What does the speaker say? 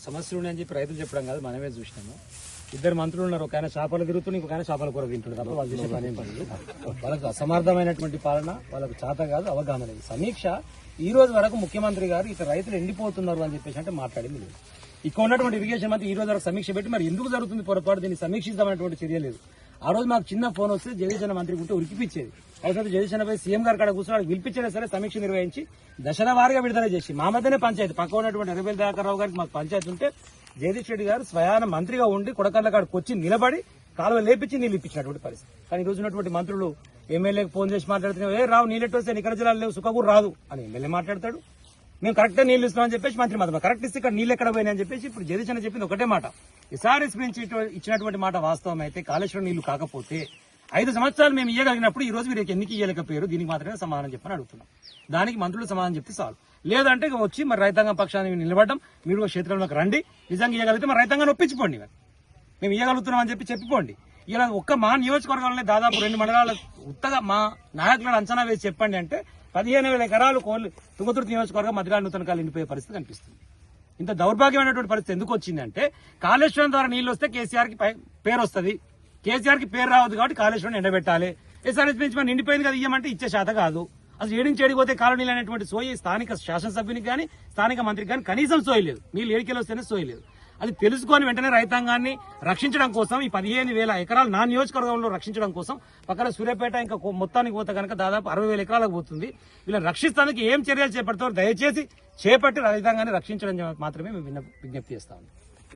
సమస్యలు ఉన్నాయని చెప్పి రైతులు చెప్పడం కాదు, మనమే చూసినాము. ఇద్దరు మంత్రులు ఉన్నారు, ఒక ఆయన చేపలు తిరుగుతున్నారు, ఇంకొక ఆయన చేపల కూర తింటున్నారు తప్ప వాళ్ళు చేసే పని ఏం పని. వాళ్ళకు అసమర్థమైనటువంటి పాలన, వాళ్ళకు చేత కాదు, అవగాహన లేదు. సమీక్ష ఈ రోజు వరకు ముఖ్యమంత్రి గారు ఇక రైతులు ఎండిపోతున్నారు అని చెప్పేసి అంటే మాట్లాడింది లేదు. ఇక్కడ ఉన్నటువంటి ఇరిగేషన్ మంత్రి ఈ రోజు వరకు సమీక్ష పెట్టి మరి ఎందుకు జరుగుతుంది పొరపాటు దీన్ని సమీక్షిద్దామనేటువంటి చర్య లేదు. ఆ రోజు మాకు చిన్న ఫోన్ వస్తే జగదీశన్న మంత్రి ఉంటే ఉరికిపించేది. అవసరం జగదీశన్నపై సీఎం గారి కాడ కూర్చొని పిలిపించినా సరే సమీక్ష నిర్వహించి దశల వారీగా విడుదల చేసి మా మధ్యనే పంచాయతీ పక్క ఉన్నటువంటి ఎర్రబెల్లి దయాకర్రావు గారికి మాకు పంచాయతీ ఉంటే జగదీష్ రెడ్డి గారు స్వయాన మంత్రిగా ఉండి కొడకళ్ళ కాడికి వచ్చి నిలబడి కాలువ లేపించి నీళ్ళు ఇప్పించినటువంటి పరిస్థితి. కానీ ఈ రోజు ఉన్నటువంటి మంత్రులు ఎమ్మెల్యేకి ఫోన్ చేసి మాట్లాడుతున్నారు, రావు నీళ్ళెట్టు వస్తే నికర జిల్లాలు లేవు, సుఖకూరు రాదు అని ఎమ్మెల్యే మాట్లాడతాడు. మేము కరెక్ట్గా నీళ్లు ఇస్తున్నామని చెప్పేసి మంత్రి మాత్రం కరెక్ట్ ఇస్తే ఇక్కడ నీళ్ళు ఎక్కడ పోయినాయని చెప్పేసి ఇప్పుడు జగదీష్ అన్న చెప్పింది ఒకటే మాట. ఎస్ఆర్ఎస్ నుంచి ఇచ్చినటువంటి మాట వాస్తవం అయితే కాళేశ్వరం నీళ్లు కాకపోతే 5 సంవత్సరాలు మేము ఇవ్వగలిగినప్పుడు ఈ రోజు మీరు ఎన్నికి ఇవ్వలేకపోయారు, దీనికి మాత్రమే సమాధానం చెప్పని అడుగుతున్నాం. దానికి మంత్రులు సమాధానం చెప్తే చాలు. లేదంటే వచ్చి మరి రైతాంగం పక్షాన్ని నిలబడడం, మీరు క్షేత్రంలోకి రండి, నిజంగా ఇవ్వగలిగితే మరి రైతాంగాన్ని ఒప్పించుకోండి, మేము ఇవ్వగలుగుతున్నాం అని చెప్పిపోండి. ఇలా ఒక్క మా నియోజకవర్గంలోనే దాదాపు 2 మండలాల ఉత్తగా మా నాయకులను అంచనా వేసి చెప్పండి అంటే 15,000 ఎకరాలు తుంగతుర్తి నియోజకవర్గం మధ్యలో నూతన కాలు నిండిపోయే పరిస్థితి కనిపిస్తుంది. ఇంత దౌర్భాగ్యమైనటువంటి పరిస్థితి ఎందుకు వచ్చిందంటే కాళేశ్వరం ద్వారా నీళ్లు వస్తే కేసీఆర్ కి పేరు వస్తుంది, కేసీఆర్ కి పేరు రావద్దు కాబట్టి కాళేశ్వరం ఎండబెట్టాలి. ఎస్ఆర్ఎస్ నుంచి మనం నిండిపోయింది కదా ఇయ్యమంటే ఇచ్చే శాత కాదు. అసలు ఏడించి ఏడిపోతే కాలనీలు అనేటువంటి సోయి స్థానిక శాసనసభ్యునికి కానీ స్థానిక మంత్రికి కానీ కనీసం సోయి లేదు. నీళ్ళు ఏడికెళ్ళి వస్తేనే సోయి లేదు. అది తెలుసుకొని వెంటనే రైతాంగాన్ని రక్షించడం కోసం ఈ 15,000 ఎకరాలు నా నియోజకవర్గంలో రక్షించడం కోసం పక్కన సూర్యాపేట ఇంకా మొత్తానికి పోతే కనుక దాదాపు 60,000 ఎకరాలకు పోతుంది. వీళ్ళని రక్షిస్తానికి ఏం చర్యలు చేపడతారో దయచేసి చేపట్టి రైతాంగాన్ని రక్షించడం మాత్రమే మేము విజ్ఞప్తి చేస్తాము.